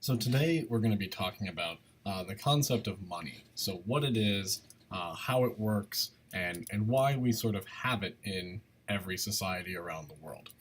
So today we're going to be talking about the concept of money. So what it is, how it works, and why we sort of have it in every society around the world.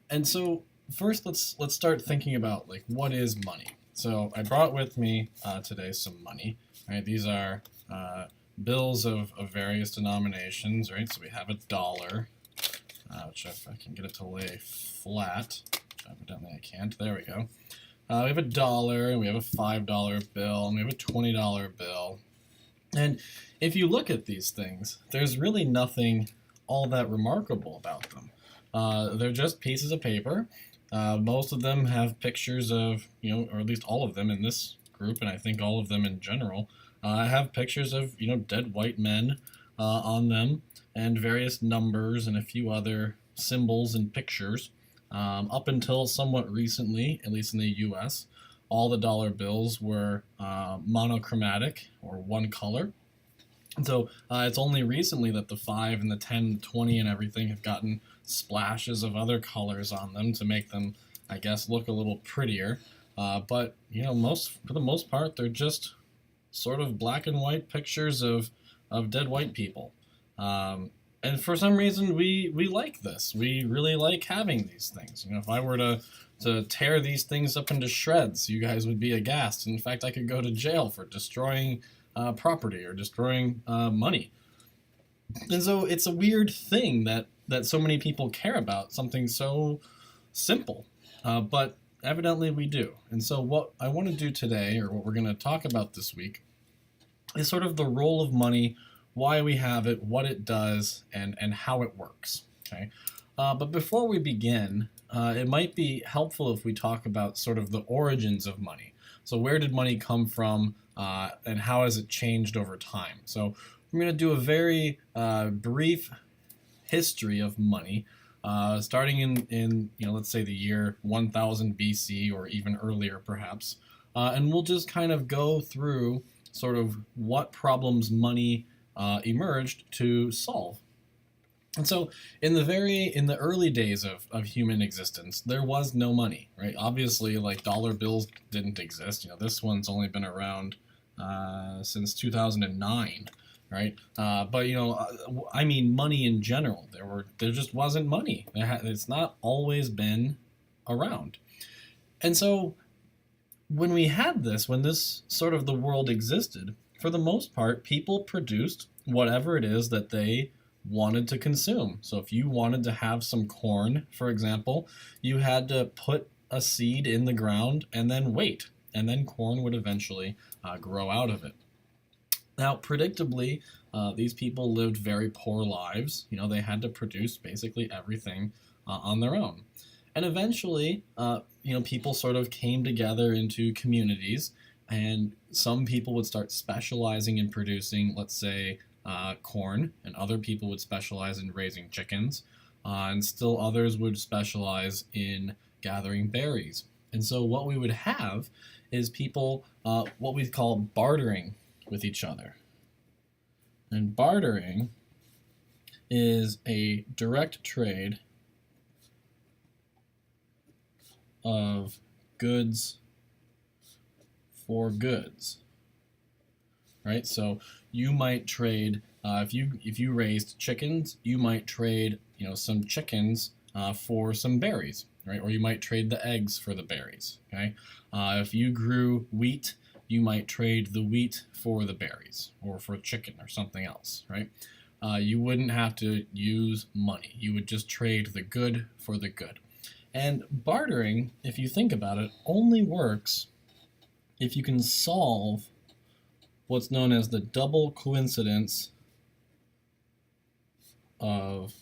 And so first let's start thinking about like what is money. So I brought with me today some money. Right, these are bills of various denominations. Right, so we have a dollar, which if I can get it to lay flat, which evidently I can't. There we go. We have a dollar, and we have a $5 bill, and we have a $20 bill. And if you look at these things, there's really nothing all that remarkable about them. They're just pieces of paper. Most of them have pictures of, or at least all of them in this group, and I think all of them in general, have pictures of, dead white men on them, and various numbers and a few other symbols and pictures. Up until somewhat recently, at least in the US, all the dollar bills were monochromatic, or one color. And so it's only recently that the 5 and the 10, 20 and everything have gotten splashes of other colors on them to make them, I guess, look a little prettier. But, for the most part, they're just sort of black and white pictures of dead white people. And for some reason, we like this. We really like having these things. If I were to tear these things up into shreds, you guys would be aghast. In fact, I could go to jail for destroying property or destroying money. And so it's a weird thing that so many people care about, something so simple. But evidently we do. And so what I want to do today, or what we're going to talk about this week, is sort of the role of money, why we have it, what it does, and how it works. Okay, but before we begin, it might be helpful if we talk about sort of the origins of money. So where did money come from, and how has it changed over time? So we're going to do a very brief history of money, starting in let's say the year 1000 BC or even earlier perhaps, and we'll just kind of go through sort of what problems money emerged to solve. And so in the early days of human existence, there was no money, right? Obviously, like dollar bills didn't exist. This one's only been around since 2009, right? But I mean money in general. There just wasn't money. It's not always been around. And so when this sort of the world existed, for the most part, people produced whatever it is that they wanted to consume. So if you wanted to have some corn, for example, you had to put a seed in the ground and then wait, and then corn would eventually grow out of it. Now, predictably, these people lived very poor lives. They had to produce basically everything on their own. And eventually, people sort of came together into communities, and some people would start specializing in producing, let's say, corn, and other people would specialize in raising chickens, and still others would specialize in gathering berries. And so what we would have is people, what we call bartering with each other. And bartering is a direct trade of goods for goods, right? So you might trade if you raised chickens, you might trade some chickens for some berries, right? Or you might trade the eggs for the berries. Okay, if you grew wheat, you might trade the wheat for the berries or for chicken or something else, right? You wouldn't have to use money. You would just trade the good for the good. And bartering, if you think about it, only works if you can solve what's known as the double coincidence of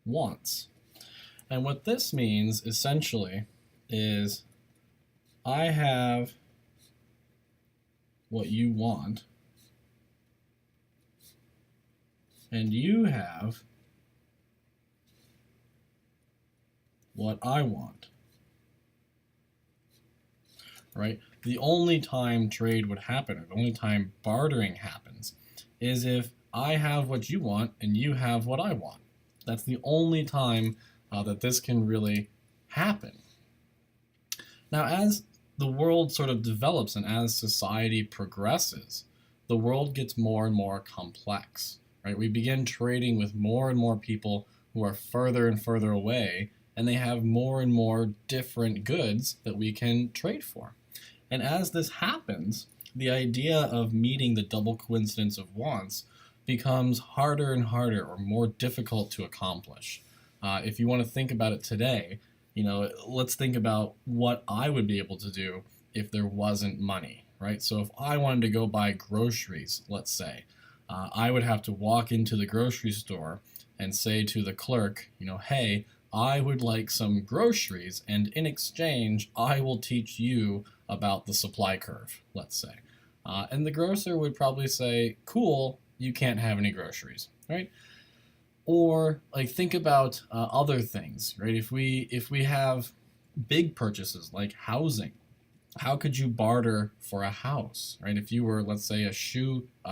wants. And what this means essentially is I have what you want, and you have what I want, right? The only time trade would happen, or the only time bartering happens, is if I have what you want and you have what I want. That's the only time that this can really happen. Now, as the world sort of develops, and as society progresses, the world gets more and more complex, right? We begin trading with more and more people who are further and further away, and they have more and more different goods that we can trade for. And as this happens, the idea of meeting the double coincidence of wants becomes harder and harder, or more difficult to accomplish. If you want to think about it today, let's think about what I would be able to do if there wasn't money, right? So if I wanted to go buy groceries, let's say, I would have to walk into the grocery store and say to the clerk, hey, I would like some groceries, and in exchange, I will teach you about the supply curve, let's say. And the grocer would probably say, cool, you can't have any groceries, right? Or like think about other things, right? If we have big purchases like housing, how could you barter for a house, right? If you were, let's say, a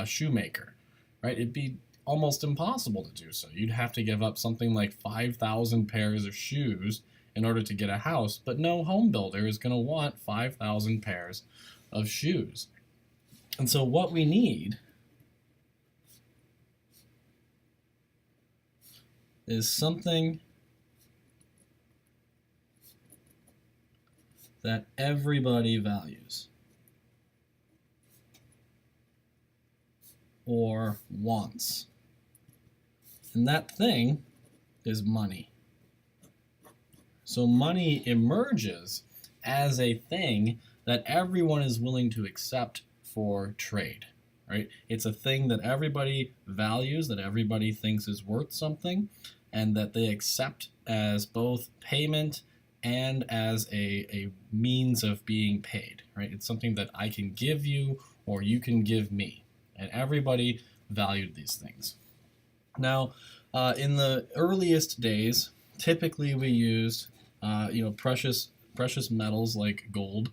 shoemaker, right? It'd be almost impossible to do so. You'd have to give up something like 5,000 pairs of shoes in order to get a house, but no home builder is going to want 5,000 pairs of shoes. And so what we need is something that everybody values or wants. And that thing is money. So money emerges as a thing that everyone is willing to accept for trade, right? It's a thing that everybody values, that everybody thinks is worth something, and that they accept as both payment and as a means of being paid, right? It's something that I can give you or you can give me. And everybody valued these things. Now, in the earliest days, typically we used precious metals like gold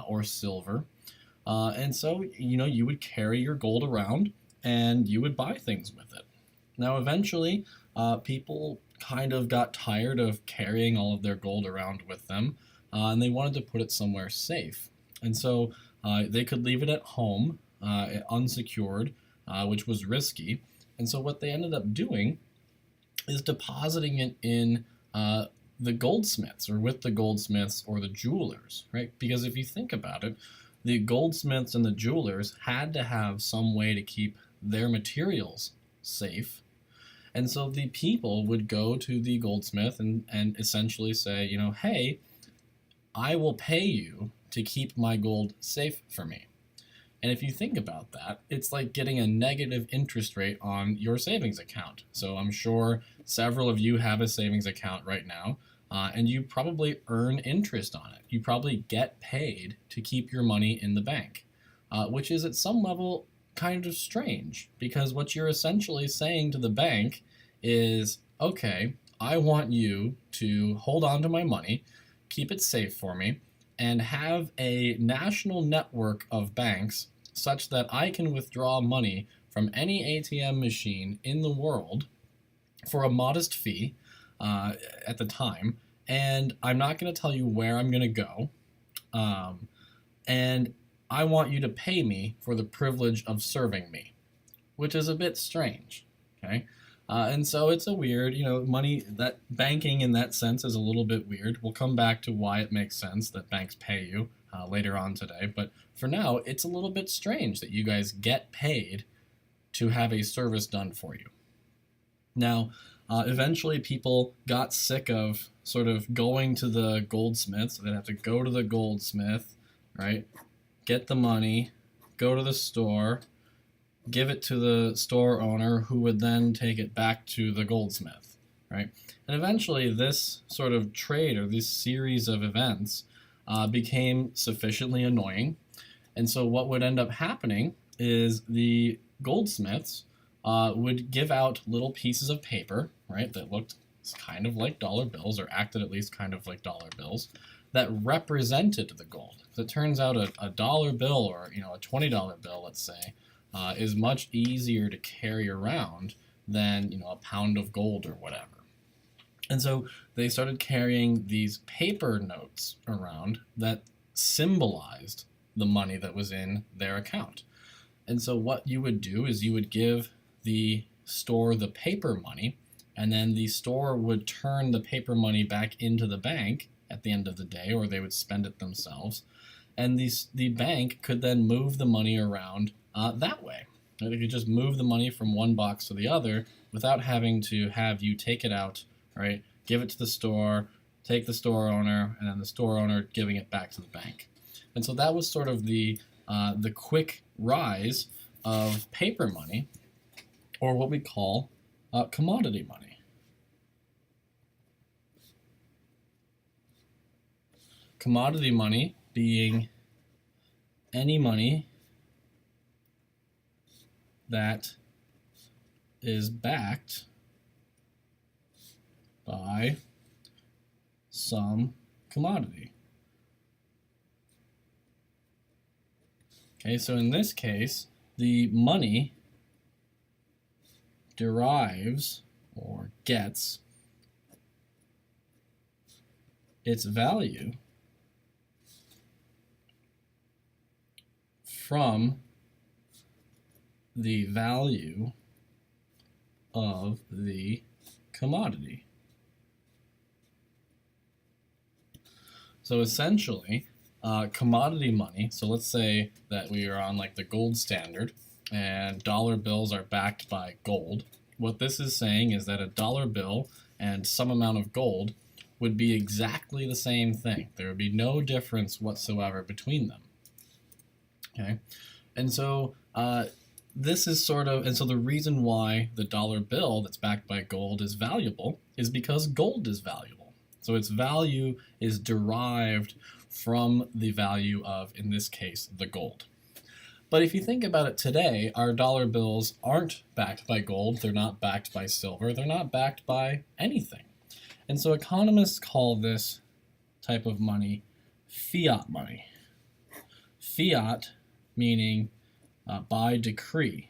or silver. And so, you would carry your gold around and you would buy things with it. Now, eventually, people kind of got tired of carrying all of their gold around with them, and they wanted to put it somewhere safe. And so they could leave it at home, unsecured, which was risky. And so what they ended up doing is depositing it in the goldsmiths, or with the goldsmiths or the jewelers, right? Because if you think about it, the goldsmiths and the jewelers had to have some way to keep their materials safe. And so the people would go to the goldsmith and essentially say, hey, I will pay you to keep my gold safe for me. And if you think about that, it's like getting a negative interest rate on your savings account. So I'm sure several of you have a savings account right now, and you probably earn interest on it. You probably get paid to keep your money in the bank, which is at some level kind of strange, because what you're essentially saying to the bank is, okay, I want you to hold on to my money, keep it safe for me, and have a national network of banks such that I can withdraw money from any ATM machine in the world for a modest fee at the time, and I'm not going to tell you where I'm going to go, and I want you to pay me for the privilege of serving me, which is a bit strange, okay? And so it's a weird, money, that banking in that sense is a little bit weird. We'll come back to why it makes sense that banks pay you later on today. But for now, it's a little bit strange that you guys get paid to have a service done for you. Now, eventually people got sick of sort of going to the goldsmith. So they'd have to go to the goldsmith, right? Get the money, go to the store, give it to the store owner, who would then take it back to the goldsmith, right? And eventually this sort of trade, or this series of events, became sufficiently annoying. And so what would end up happening is the goldsmiths would give out little pieces of paper, right, that looked kind of like dollar bills, or acted at least kind of like dollar bills, that represented the gold. So it turns out a dollar bill, or a $20 bill, let's say, is much easier to carry around than a pound of gold or whatever. And so they started carrying these paper notes around that symbolized the money that was in their account. And so what you would do is you would give the store the paper money, and then the store would turn the paper money back into the bank at the end of the day, or they would spend it themselves. And the bank could then move the money around that way. They could just move the money from one box to the other without having to have you take it out, right? Give it to the store, take the store owner, and then the store owner giving it back to the bank. And so that was sort of the quick rise of paper money, or what we call commodity money. Commodity money being any money that is backed by some commodity. Okay, so in this case, the money derives or gets its value from the value of the commodity. So essentially, commodity money, so let's say that we are on like the gold standard and dollar bills are backed by gold. What this is saying is that a dollar bill and some amount of gold would be exactly the same thing. There would be no difference whatsoever between them. Okay, and so this is sort of, and so the reason why the dollar bill that's backed by gold is valuable is because gold is valuable. So its value is derived from the value of, in this case, the gold. But if you think about it today, our dollar bills aren't backed by gold, they're not backed by silver, they're not backed by anything. And so economists call this type of money fiat money. Fiat meaning by decree.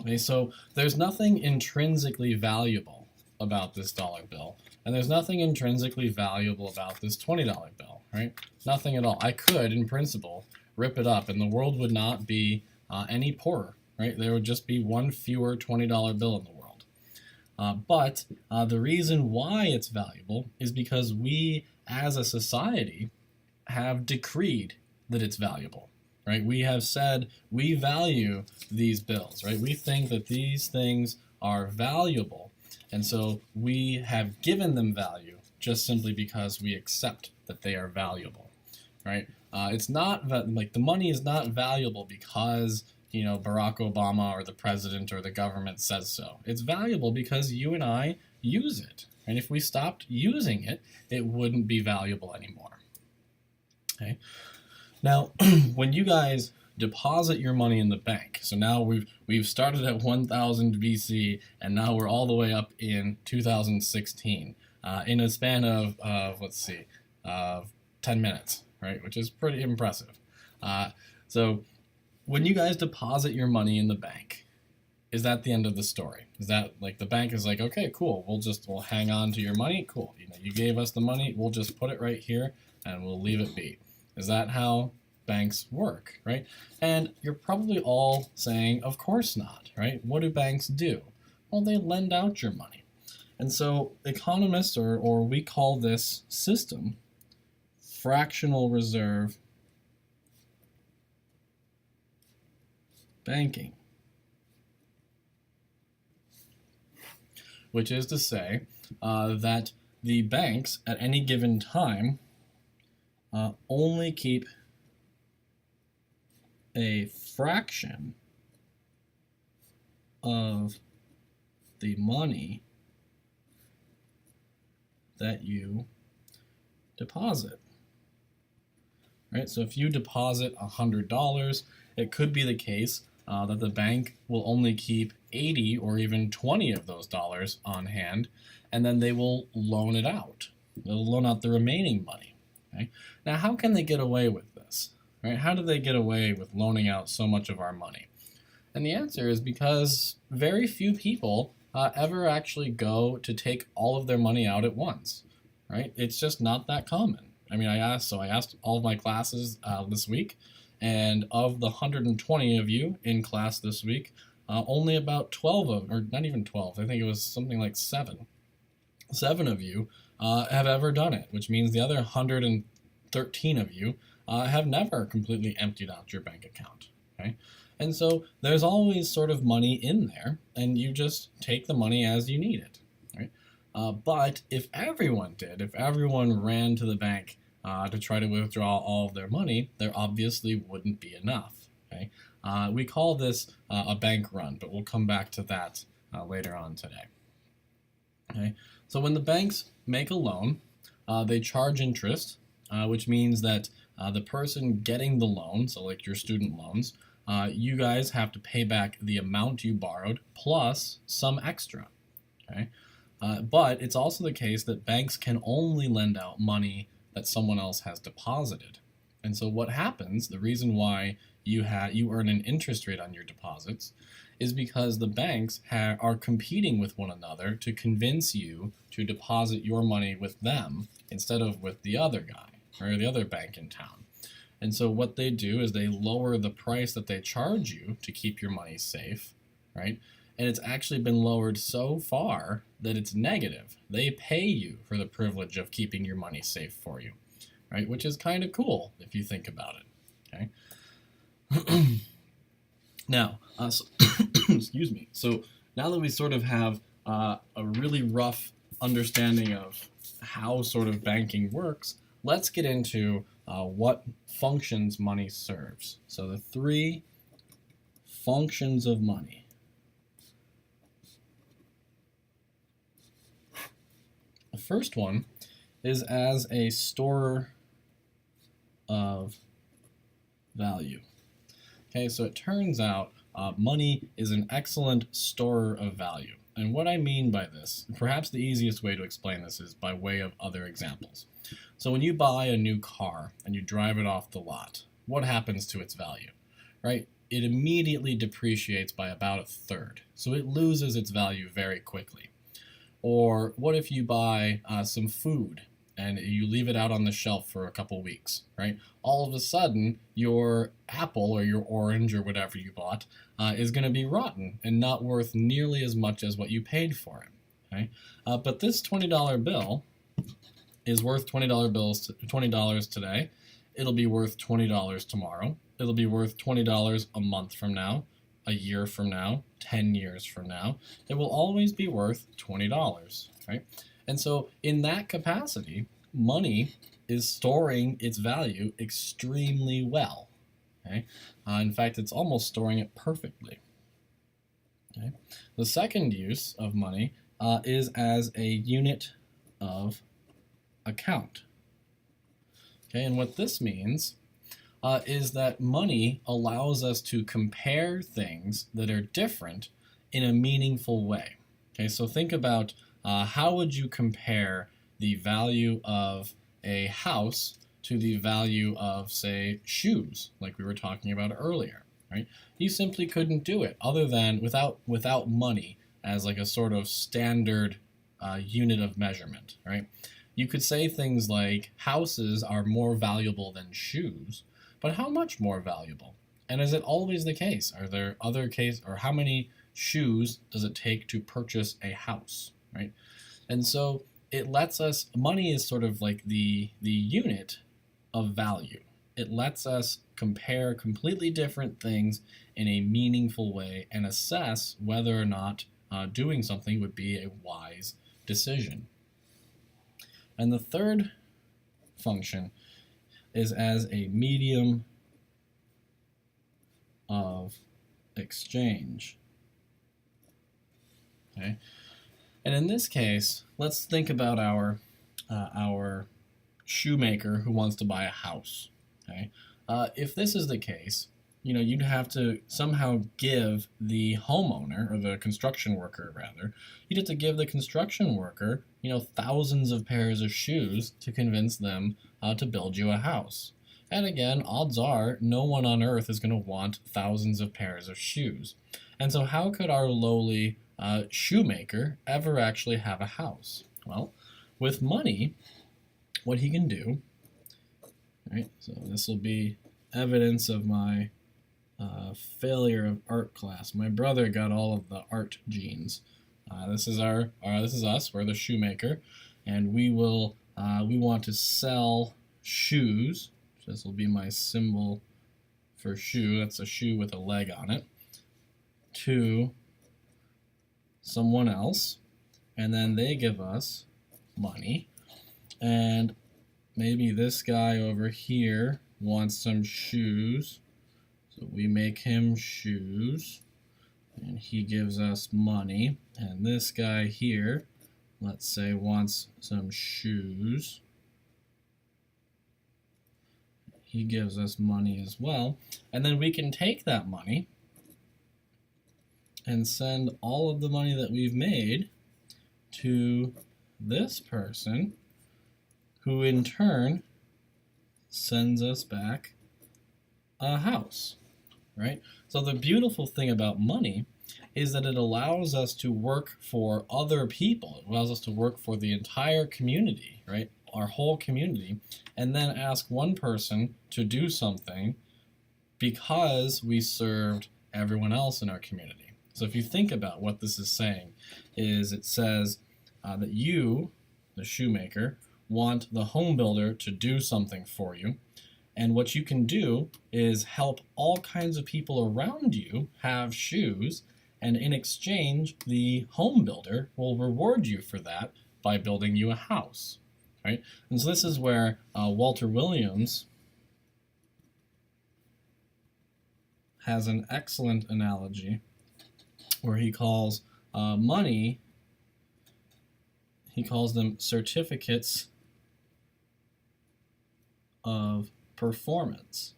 Okay, so there's nothing intrinsically valuable about this dollar bill, and there's nothing intrinsically valuable about this $20 bill, right? Nothing at all. I could, in principle, rip it up, and the world would not be any poorer, right? There would just be one fewer $20 bill in the world. But the reason why it's valuable is because we, as a society, have decreed that it's valuable, right? We have said we value these bills, right? We think that these things are valuable, and so we have given them value just simply because we accept that they are valuable, right? It's not like the money is not valuable because, you know, Barack Obama or the president or the government says so. It's valuable because you and I use it, and if we stopped using it, it wouldn't be valuable anymore. Okay. Now, when you guys deposit your money in the bank, so now we've started at 1000 BC and now we're all the way up in 2016 in a span of let's see, 10 minutes, right? Which is pretty impressive. So when you guys deposit your money in the bank, is that the end of the story? Is that like the bank is like, okay, cool, we'll hang on to your money, cool. You know, you gave us the money, we'll just put it right here and we'll leave it be. Is that how banks work, right? And you're probably all saying, of course not, right? What do banks do? Well, they lend out your money. And so economists, or we call this system, fractional reserve banking, which is to say that the banks at any given time only keep a fraction of the money that you deposit. Right? So if you deposit $100, it could be the case that the bank will only keep 80 or even 20 of those dollars on hand, and then they will loan it out. They'll loan out the remaining money. Okay? Now, how can they get away with this? Right? How do they get away with loaning out so much of our money? And the answer is because very few people ever actually go to take all of their money out at once. Right? It's just not that common. I mean, I asked all of my classes this week, and of the 120 of you in class this week, only about 12 of, or not even 12, I think it was something like seven of you have ever done it, which means the other 113 of you have never completely emptied out your bank account. Okay? And so there's always sort of money in there, and you just take the money as you need it. Right? But if everyone did, if everyone ran to the bank to try to withdraw all of their money, there obviously wouldn't be enough. Okay? We call this a bank run, but we'll come back to that later on today. Okay? So when the banks make a loan, they charge interest, which means that the person getting the loan, so like your student loans, you guys have to pay back the amount you borrowed plus some extra. Okay? But it's also the case that banks can only lend out money that someone else has deposited. And so what happens, the reason why you earn an interest rate on your deposits, is because the banks are competing with one another to convince you to deposit your money with them instead of with the other guy or the other bank in town. And so what they do is they lower the price that they charge you to keep your money safe, right? And it's actually been lowered so far that it's negative. They pay you for the privilege of keeping your money safe for you, right? Which is kind of cool if you think about it, okay? Now, excuse me. So now that we sort of have a really rough understanding of how sort of banking works, let's get into what functions money serves. So the three functions of money. The first one is as a storer of value. Okay, so it turns out money is an excellent storer of value. And what I mean by this, perhaps the easiest way to explain this is by way of other examples. So when you buy a new car and you drive it off the lot, what happens to its value, right? It immediately depreciates by about a third. So it loses its value very quickly. Or what if you buy some food and you leave it out on the shelf for a couple weeks, right? All of a sudden, your apple or your orange or whatever you bought is going to be rotten and not worth nearly as much as what you paid for it, okay? But this $20 bill is worth $20 today. It'll be worth $20 tomorrow. It'll be worth $20 a month from now, a year from now, 10 years from now. It will always be worth $20, right? And so in that capacity, money is storing its value extremely well. Okay? In fact, it's almost storing it perfectly. Okay? The second use of money is as a unit of account. Okay? And what this means is that money allows us to compare things that are different in a meaningful way. Okay? So think about how would you compare the value of a house to the value of, say, shoes, like we were talking about earlier, right? You simply couldn't do it other than without money as like a sort of standard unit of measurement, right? You could say things like houses are more valuable than shoes, but how much more valuable? And is it always the case? Are there other cases, or how many shoes does it take to purchase a house, right? And so it lets us, money is sort of like the unit of value. It lets us compare completely different things in a meaningful way and assess whether or not doing something would be a wise decision. And the third function is as a medium of exchange. Okay? And in this case, let's think about our shoemaker who wants to buy a house. Okay, if this is the case, you'd have to somehow give the homeowner, or the construction worker rather, you'd have to give the construction worker, thousands of pairs of shoes to convince them to build you a house. And again, odds are no one on earth is going to want thousands of pairs of shoes. And so how could our lowly shoemaker ever actually have a house? Well, with money, what he can do Right? So this will be evidence of my failure of art class. My brother got all of the art genes. This is this is us. We're the shoemaker, and we want to sell shoes. This will be my symbol for shoe. That's a shoe with a leg on it. To someone else, and then they give us money, and maybe this guy over here wants some shoes, so we make him shoes, and he gives us money. And this guy here, let's say, wants some shoes, he gives us money as well. And then we can take that money and send all of the money that we've made to this person, who in turn sends us back a house, right? So the beautiful thing about money is that it allows us to work for other people. It allows us to work for the entire community, right? Our whole community, and then ask one person to do something because we served everyone else in our community. So if you think about what this is saying, is it says that you, the shoemaker, want the home builder to do something for you. And what you can do is help all kinds of people around you have shoes, and in exchange, the home builder will reward you for that by building you a house, right? And so this is where Walter Williams has an excellent analogy where he calls money, he calls them certificates of performance,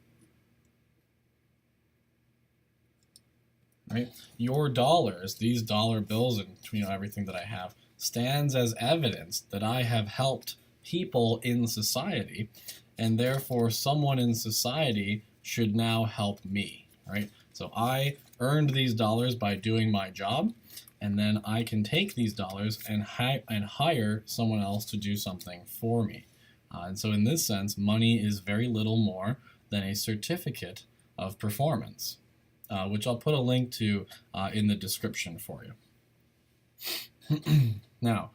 right? Your dollars, these dollar bills, and everything that I have, stands as evidence that I have helped people in society, and therefore someone in society should now help me, right? So I earned these dollars by doing my job, and then I can take these dollars and hire someone else to do something for me. And so in this sense, money is very little more than a certificate of performance, which I'll put a link to in the description for you. Now,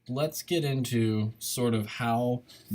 let's get into sort of how